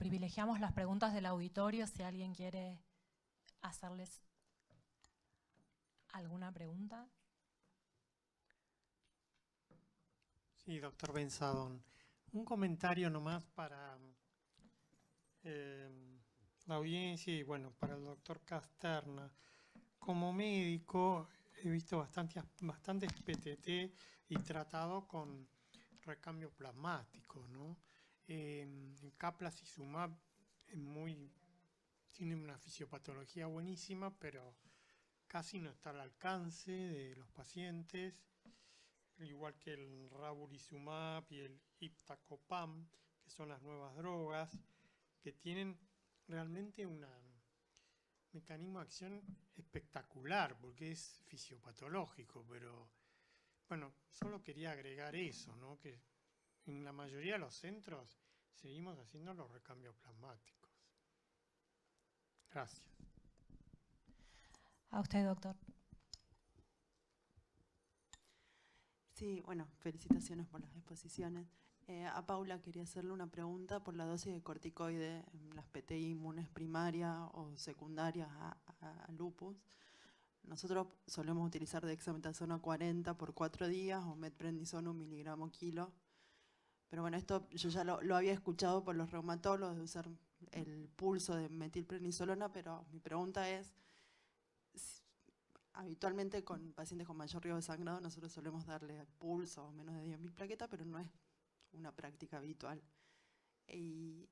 privilegiamos las preguntas del auditorio si alguien quiere hacerles alguna pregunta. Sí, doctor Benzadón. Un comentario nomás para la audiencia y bueno, para el doctor Casterna. Como médico he visto bastantes PTT y tratado con recambio plasmático, ¿no? El Caplacizumab tiene una fisiopatología buenísima, pero casi no está al alcance de los pacientes, igual que el Ravulizumab y el Iptacopan, que son las nuevas drogas, que tienen realmente un mecanismo de acción espectacular, porque es fisiopatológico, pero bueno, solo quería agregar eso, ¿no? Que en la mayoría de los centros seguimos haciendo los recambios plasmáticos. Gracias. A usted, doctor. Sí, bueno, felicitaciones por las exposiciones. A Paula quería hacerle una pregunta por la dosis de corticoide en las PTI inmunes primarias o secundarias a lupus. Nosotros solemos utilizar dexametasona 40 por 4 días o metprednisona 1 miligramo kilo. Pero bueno, esto yo ya lo había escuchado por los reumatólogos de usar el pulso de metilprednisolona, pero mi pregunta es, habitualmente con pacientes con mayor riesgo de sangrado nosotros solemos darle el pulso o menos de 10.000 plaquetas, pero no es una práctica habitual. Y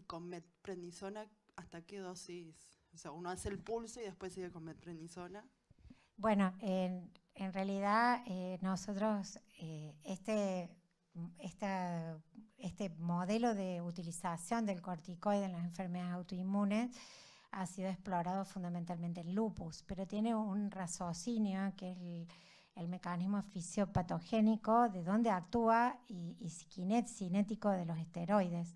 con metprednisona, ¿hasta qué dosis? O sea, uno hace el pulso y después sigue con metprednisona. Bueno, en realidad nosotros este modelo de utilización del corticoide en las enfermedades autoinmunes ha sido explorado fundamentalmente en lupus, pero tiene un raciocinio que es el mecanismo fisiopatogénico de dónde actúa y cinético de los esteroides.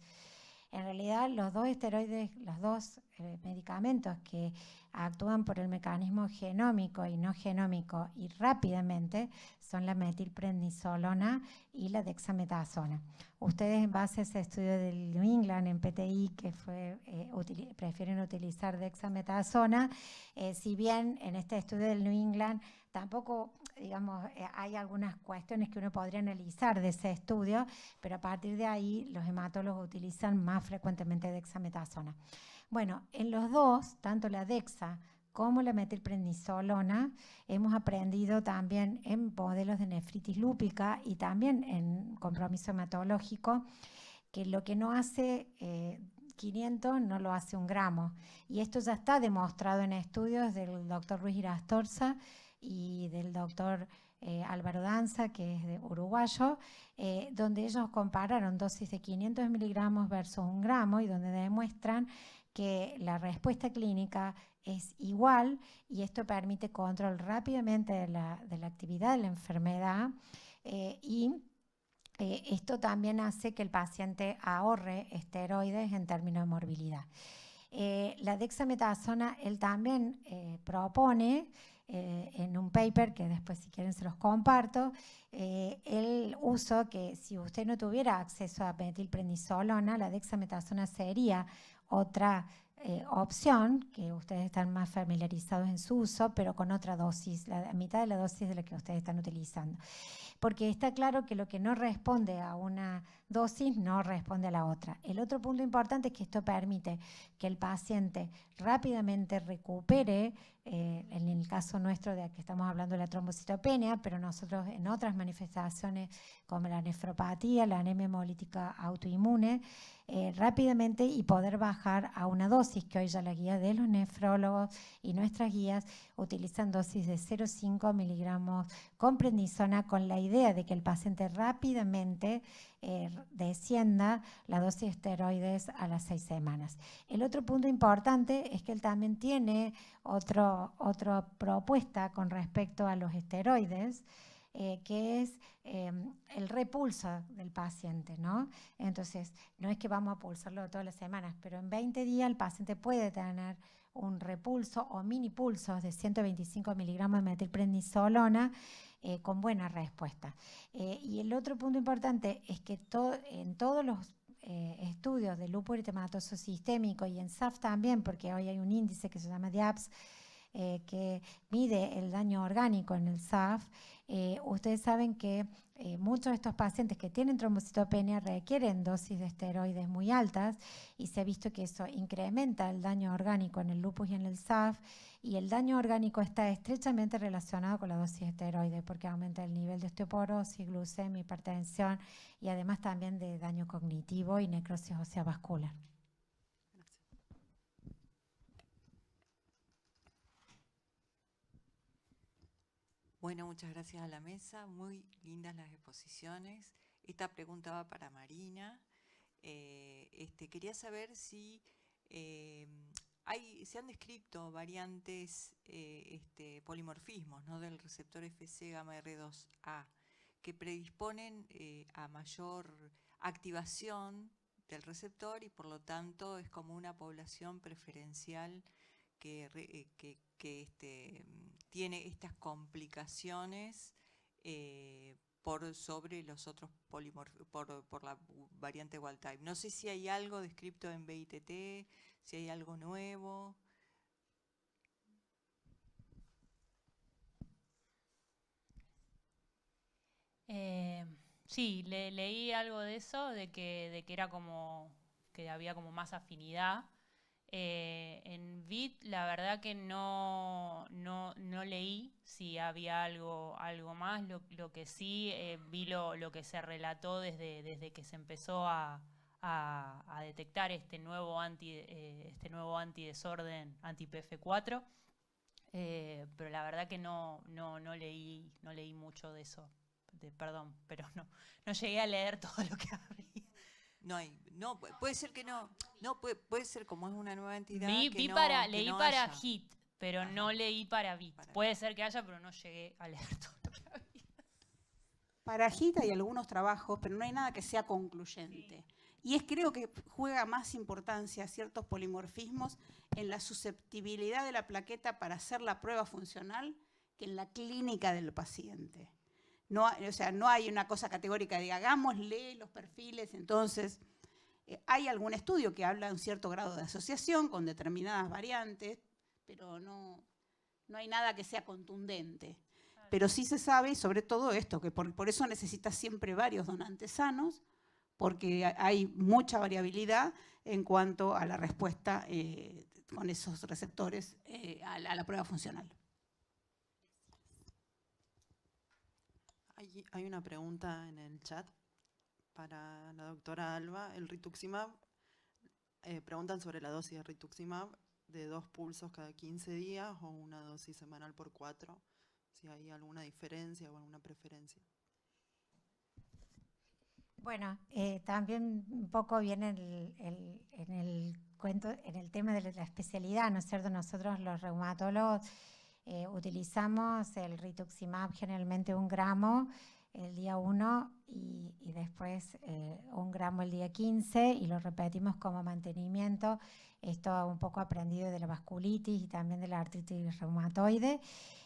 En realidad, los dos esteroides, los dos medicamentos que actúan por el mecanismo genómico y no genómico y rápidamente son la metilprednisolona y la dexametasona. Ustedes, en base a ese estudio del New England en PTI, que prefieren utilizar dexametasona, si bien en este estudio del New England tampoco, digamos, hay algunas cuestiones que uno podría analizar de ese estudio, pero a partir de ahí los hematólogos utilizan más frecuentemente dexametasona. Bueno, en los dos, tanto la dexa como la metilprednisolona, hemos aprendido también en modelos de nefritis lúpica y también en compromiso hematológico que lo que no hace 500 no lo hace 1 gramo. Y esto ya está demostrado en estudios del doctor Ruiz Irastorza y del doctor Álvaro Danza, que es de uruguayo, donde ellos compararon dosis de 500 miligramos versus 1 gramo y donde demuestran que la respuesta clínica es igual y esto permite control rápidamente de la actividad de la enfermedad esto también hace que el paciente ahorre esteroides en términos de morbilidad. La dexametasona, él también propone en un paper, que después si quieren se los comparto, el uso que si usted no tuviera acceso a metilprednisolona, la dexametasona sería otra opción, que ustedes están más familiarizados en su uso, pero con otra dosis, la mitad de la dosis de la que ustedes están utilizando. Porque está claro que lo que no responde a una dosis no responde a la otra. El otro punto importante es que esto permite que el paciente rápidamente recupere, en el caso nuestro de que estamos hablando de la trombocitopenia, pero nosotros en otras manifestaciones como la nefropatía, la anemia hemolítica autoinmune, rápidamente y poder bajar a una dosis que hoy ya la guía de los nefrólogos y nuestras guías utilizan dosis de 0,5 miligramos con prednisona con la idea de que el paciente rápidamente descienda la dosis de esteroides a las 6 semanas. El otro punto importante es que él también tiene otra propuesta con respecto a los esteroides, que es el repulso del paciente, ¿no? Entonces, no es que vamos a pulsarlo todas las semanas, pero en 20 días el paciente puede tener un repulso o mini pulsos de 125 miligramos de metilprednisolona con buena respuesta. Y el otro punto importante es que en todos los estudios de lúpulo eritematoso sistémico y en SAF también, porque hoy hay un índice que se llama DIAPS, que mide el daño orgánico en el SAF, ustedes saben que muchos de estos pacientes que tienen trombocitopenia requieren dosis de esteroides muy altas y se ha visto que eso incrementa el daño orgánico en el lupus y en el SAF, y el daño orgánico está estrechamente relacionado con la dosis de esteroides porque aumenta el nivel de osteoporosis, glucemia, hipertensión y además también de daño cognitivo y necrosis ósea vascular. Bueno, muchas gracias a la mesa, muy lindas las exposiciones. Esta pregunta va para Marina. Quería saber si se han descrito variantes, polimorfismos, ¿no?, del receptor Fc gamma R2A que predisponen a mayor activación del receptor y por lo tanto es como una población preferencial que tiene estas complicaciones por sobre los otros por la variante wild type. No sé si hay algo descrito en BITT, si hay algo nuevo. Sí, leí algo de eso, de que era como que había como más afinidad. En VIT la verdad que no leí si había algo más. Lo que sí vi lo que se relató desde que se empezó a detectar este nuevo antidesorden, anti-PF4. Pero la verdad que no leí mucho de eso. Perdón, pero no llegué a leer todo lo que había. No, puede ser que no. No, puede ser como es una nueva entidad. Leí para HIT, pero ajá, no leí para VIT. Puede ser que haya, pero no llegué a leer todo lo que había. Para HIT hay algunos trabajos, pero no hay nada que sea concluyente. Y creo que juega más importancia ciertos polimorfismos en la susceptibilidad de la plaqueta para hacer la prueba funcional que en la clínica del paciente. No, o sea, no hay una cosa categórica de hagámosle los perfiles, entonces hay algún estudio que habla de un cierto grado de asociación con determinadas variantes, pero no hay nada que sea contundente. Pero sí se sabe, sobre todo esto, que por eso necesitas siempre varios donantes sanos, porque hay mucha variabilidad en cuanto a la respuesta con esos receptores a la prueba funcional. Hay una pregunta en el chat para la doctora Alba. El rituximab, preguntan sobre la dosis de rituximab de 2 pulsos cada 15 días o una dosis semanal por 4, si hay alguna diferencia o alguna preferencia. Bueno, también un poco viene en el cuento, en el tema de la especialidad, ¿no es cierto? Nosotros los reumatólogos utilizamos el rituximab generalmente 1 gramo el día 1 y después 1 gramo el día 15 y lo repetimos como mantenimiento. Esto un poco aprendido de la vasculitis y también de la artritis reumatoide,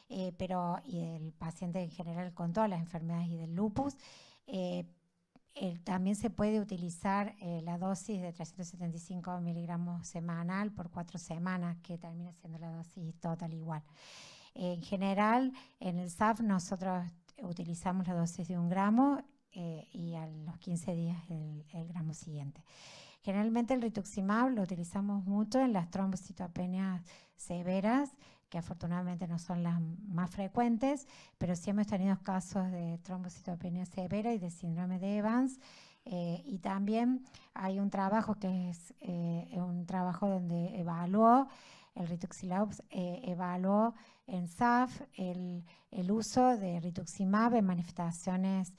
y el paciente en general con todas las enfermedades y del lupus. También se puede utilizar la dosis de 375 miligramos semanal por 4 semanas, que termina siendo la dosis total igual. En general, en el SAF nosotros utilizamos la dosis de 1 gramo y a los 15 días el gramo siguiente. Generalmente el rituximab lo utilizamos mucho en las trombocitopenias severas, que afortunadamente no son las más frecuentes, pero sí hemos tenido casos de trombocitopenia severa y de síndrome de Evans. Y también hay un trabajo que es un trabajo donde evaluó el rituximab, evaluó en SAF el uso de rituximab en manifestaciones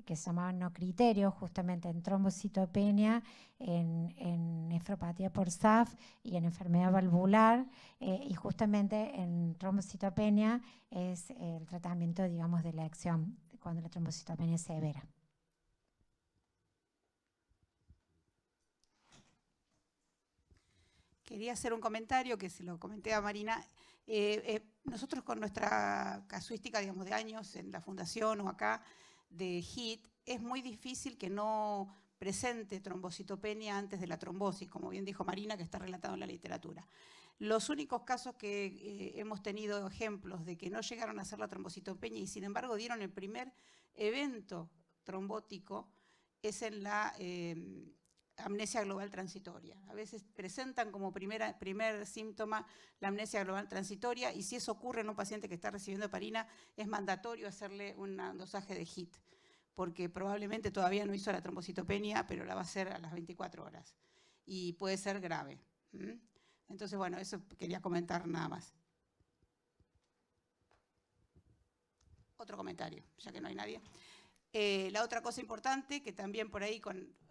que se llamaban no criterios, justamente en trombocitopenia, en nefropatía por SAF y en enfermedad valvular, y justamente en trombocitopenia es el tratamiento, digamos, de elección cuando la trombocitopenia es severa. Quería hacer un comentario que se lo comenté a Marina. Nosotros con nuestra casuística, digamos, de años en la fundación o acá de HIT, es muy difícil que no presente trombocitopenia antes de la trombosis, como bien dijo Marina, que está relatado en la literatura. Los únicos casos que hemos tenido ejemplos de que no llegaron a hacer la trombocitopenia y sin embargo dieron el primer evento trombótico es en la amnesia global transitoria. A veces presentan como primer síntoma la amnesia global transitoria y si eso ocurre en un paciente que está recibiendo heparina es mandatorio hacerle un dosaje de HIT, porque probablemente todavía no hizo la trombocitopenia, pero la va a hacer a las 24 horas y puede ser grave. Entonces, bueno, eso quería comentar nada más. Otro comentario, ya que no hay nadie. La otra cosa importante, que también por ahí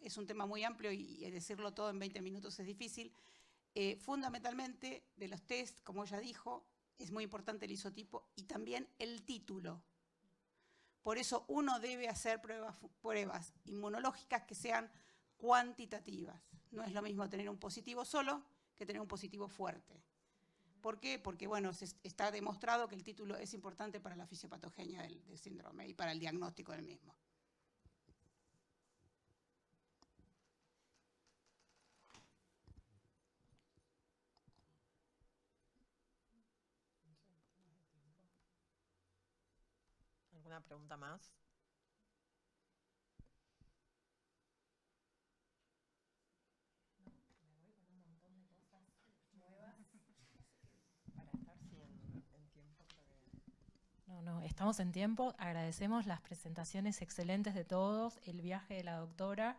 es un tema muy amplio y decirlo todo en 20 minutos es difícil, fundamentalmente de los test, como ella dijo, es muy importante el isotipo y también el título. Por eso uno debe hacer pruebas inmunológicas que sean cuantitativas. No es lo mismo tener un positivo solo que tener un positivo fuerte. ¿Por qué? Porque bueno, está demostrado que el título es importante para la fisiopatogenia del síndrome y para el diagnóstico del mismo. ¿Alguna pregunta más? No, estamos en tiempo. Agradecemos las presentaciones excelentes de todos, el viaje de la doctora.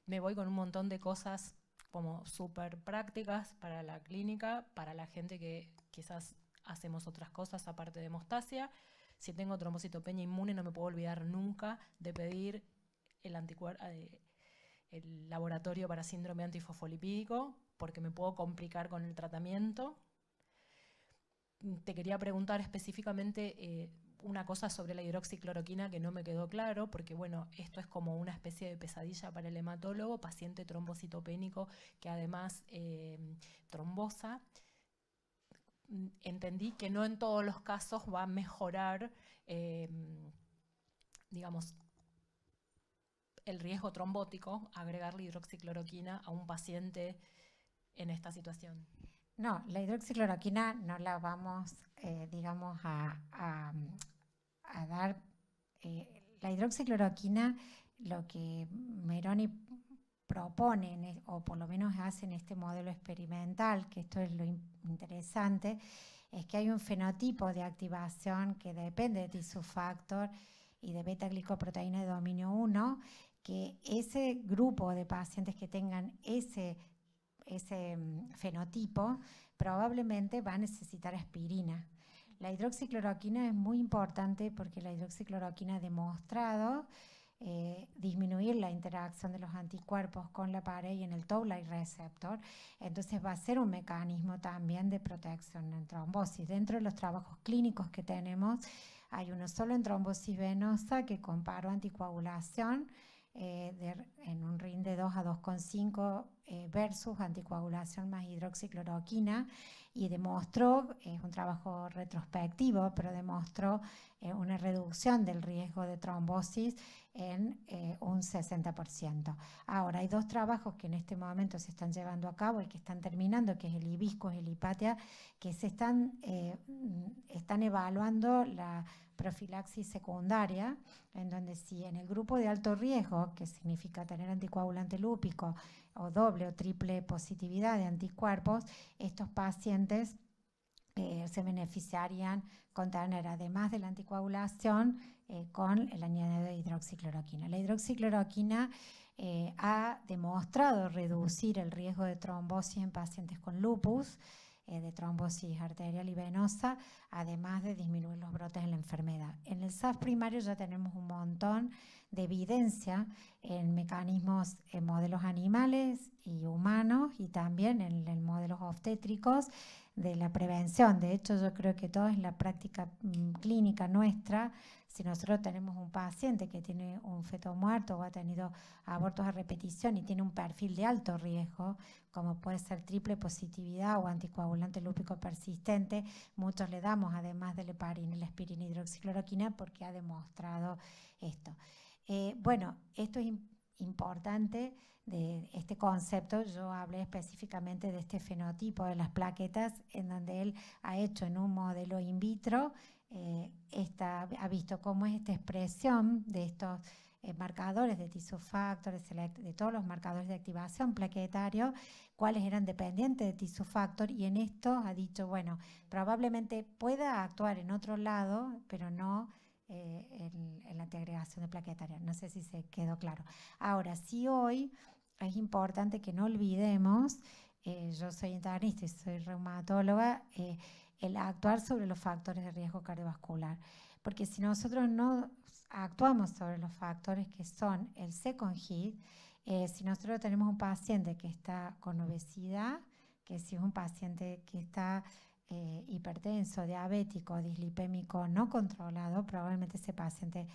Me voy con un montón de cosas como súper prácticas para la clínica, para la gente que quizás hacemos otras cosas aparte de hemostasia. Si tengo trombocitopenia inmune, no me puedo olvidar nunca de pedir el laboratorio para síndrome antifosfolipídico, porque me puedo complicar con el tratamiento. Te quería preguntar específicamente una cosa sobre la hidroxicloroquina que no me quedó claro, porque bueno, esto es como una especie de pesadilla para el hematólogo, paciente trombocitopénico que además trombosa. Entendí que no en todos los casos va a mejorar, digamos, el riesgo trombótico, agregarle hidroxicloroquina a un paciente en esta situación. No, la hidroxicloroquina no la vamos, digamos, a dar. La hidroxicloroquina, lo que Meroni propone, o por lo menos hace en este modelo experimental, que esto es lo interesante, es que hay un fenotipo de activación que depende de tissue factor y de beta-glicoproteína de dominio 1, que ese grupo de pacientes que tengan ese fenotipo probablemente va a necesitar aspirina. La hidroxicloroquina es muy importante porque la hidroxicloroquina ha demostrado disminuir la interacción de los anticuerpos con la pared y en el toll-like receptor. Entonces va a ser un mecanismo también de protección en trombosis. Dentro de los trabajos clínicos que tenemos, hay uno solo en trombosis venosa que comparó anticoagulación en un RIN de 2 a 2,5 versus anticoagulación más hidroxicloroquina y demostró, es un trabajo retrospectivo, pero demostró una reducción del riesgo de trombosis en un 60%. Ahora, hay dos trabajos que en este momento se están llevando a cabo y que están terminando, que es el IBISCUS y el HIPATIA, que se están evaluando la profilaxis secundaria, en donde si en el grupo de alto riesgo, que significa tener anticoagulante lúpico o doble o triple positividad de anticuerpos, estos pacientes se beneficiarían con tener, además de la anticoagulación, con el añadido de hidroxicloroquina. La hidroxicloroquina ha demostrado reducir el riesgo de trombosis en pacientes con lupus, de trombosis arterial y venosa, además de disminuir los brotes en la enfermedad. En el SAF primario ya tenemos un montón de evidencia en mecanismos en modelos animales y humanos y también en modelos obstétricos de la prevención. De hecho, yo creo que todo en la práctica clínica nuestra, si nosotros tenemos un paciente que tiene un feto muerto o ha tenido abortos a repetición y tiene un perfil de alto riesgo, como puede ser triple positividad o anticoagulante lúpico persistente, muchos le damos además del heparina y la aspirina hidroxicloroquina porque ha demostrado esto. Bueno, esto es importante de este concepto. Yo hablé específicamente de este fenotipo de las plaquetas, en donde él ha hecho en un modelo in vitro, ha visto cómo es esta expresión de estos marcadores de tissue factor, de todos los marcadores de activación plaquetario, cuáles eran dependientes de tissue factor, y en esto ha dicho, bueno, probablemente pueda actuar en otro lado, pero no en la antiagregación de plaquetaria. No sé si se quedó claro. Ahora, sí, hoy es importante que no olvidemos, yo soy internista y soy reumatóloga, el actuar sobre los factores de riesgo cardiovascular, porque si nosotros no actuamos sobre los factores que son el second hit, si nosotros tenemos un paciente que está con obesidad, que si es un paciente que está hipertenso, diabético, dislipémico no controlado, probablemente ese paciente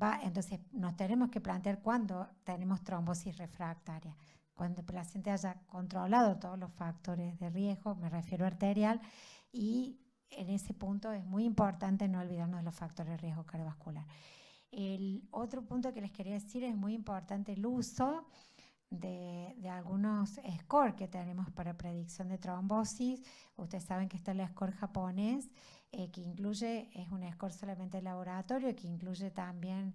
va. Entonces nos tenemos que plantear cuando tenemos trombosis refractaria, cuando el paciente haya controlado todos los factores de riesgo, me refiero arterial, y en ese punto es muy importante no olvidarnos de los factores de riesgo cardiovascular. El otro punto que les quería decir, es muy importante el uso de algunos scores que tenemos para predicción de trombosis. Ustedes saben que está el score japonés, que incluye, es un score solamente de laboratorio, que incluye también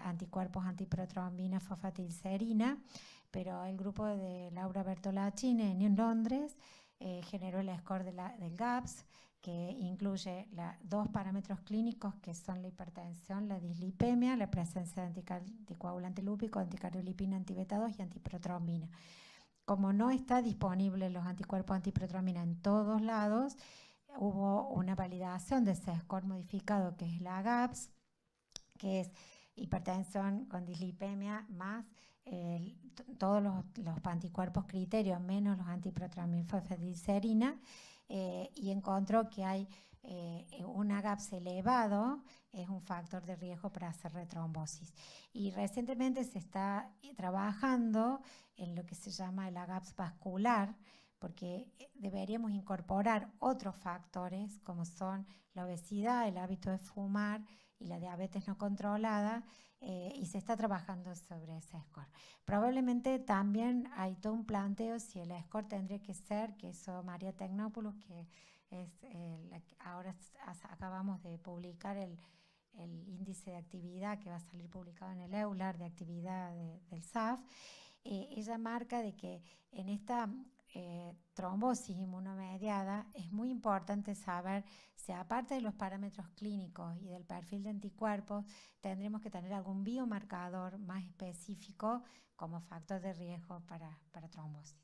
anticuerpos antiprotrombina, fosfatilcerina, pero el grupo de Laura Bertolacci en Londres generó el score del GAPS, que incluye dos parámetros clínicos que son la hipertensión, la dislipemia, la presencia de anticoagulante lúpico, anticardiolipina, antibeta 2 y antiprotrombina. Como no está disponible los anticuerpos antiprotrombina en todos lados, hubo una validación de ese score modificado, que es la GAPS, que es hipertensión con dislipemia más todos los anticuerpos criterios menos los antiprotrombina, fosfatilcerina, y encontró que hay una GAPS elevado, es un factor de riesgo para hacer retrombosis. Y recientemente se está trabajando en lo que se llama la GAPS vascular, porque deberíamos incorporar otros factores como son la obesidad, el hábito de fumar y la diabetes no controlada, y se está trabajando sobre ese score. Probablemente también hay todo un planteo si el score tendría que ser, que eso María Tecnopoulos, que es ahora acabamos de publicar el índice de actividad que va a salir publicado en el EULAR de actividad del SAF, ella marca de que en esta trombosis inmunomediada es muy importante saber si, aparte de los parámetros clínicos y del perfil de anticuerpos, tendremos que tener algún biomarcador más específico como factor de riesgo para trombosis.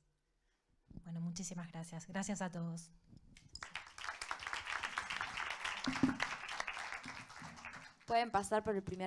Bueno, muchísimas gracias. Gracias a todos. Pueden pasar por el primer